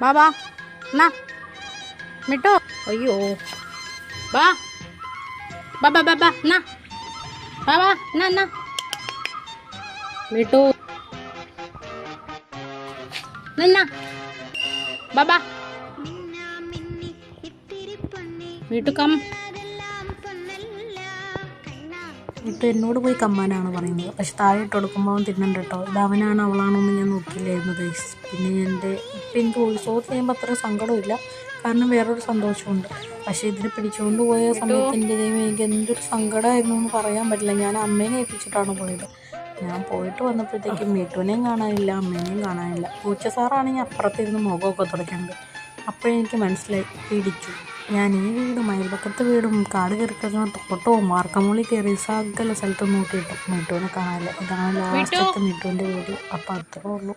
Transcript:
ബാ എന്നാ മിട്ടോ അയ്യോ ബാ ബാ ബാ ബാ ബാ എന്നാ ബാ ബാ എന്നാ എന്നാ മിട്ടു എന്നാ ബാ ബാ മിട്ടു കം. ഇപ്പം എന്നോട് പോയി കമ്മാനാണ് പറയുന്നത്. പക്ഷെ താഴെ ഇട്ട് കൊടുക്കുമ്പോൾ അവൻ തിന്നണ്ട കേട്ടോ. ഇത് അവനാണ് അവളാണോ എന്ന് ഞാൻ നോക്കിയില്ലായിരുന്നു ഗൈസ്. പിന്നെ ഇപ്പം എനിക്ക് ഉത്സവത്തിൽ ചെയ്യുമ്പോൾ അത്ര സങ്കടമില്ല, കാരണം വേറൊരു സന്തോഷമുണ്ട്. പക്ഷേ ഇതിന് പിടിച്ചുകൊണ്ട് പോയ സമയത്ത് എൻ്റെ ദൈവം എനിക്ക് എന്തൊരു സങ്കടമായിരുന്നു എന്ന് പറയാൻ പറ്റില്ല. ഞാൻ അമ്മേനെ ഏൽപ്പിച്ചിട്ടാണ് പോയത്. ഞാൻ പോയിട്ട് വന്നപ്പോഴത്തേക്കും മിട്ടുവിനെയും കാണാനില്ല, അമ്മേനെയും കാണാനില്ല. പൂച്ച സാറാണെങ്കിൽ അപ്പുറത്തിരുന്ന് മുഖമൊക്കെ തുടയ്ക്കുന്നുണ്ട്. അപ്പോഴെനിക്ക് മനസ്സിലായി പിടിച്ചു. ഞാൻ ഈ വീടും അയൽപക്കത്തെ വീടും കാട് കയറി കിടക്കുന്ന തോട്ടവും മാർക്കമൂളി കയറി സകല സ്ഥലത്തും നോക്കിയിട്ടു മിട്ടുവിനെ കാണാനില്ല. ഇതാണ് ലാസ്റ്റത്തെ മിട്ടുവിൻ്റെ വീട്. അപ്പം അത്രേ ഉള്ളൂ.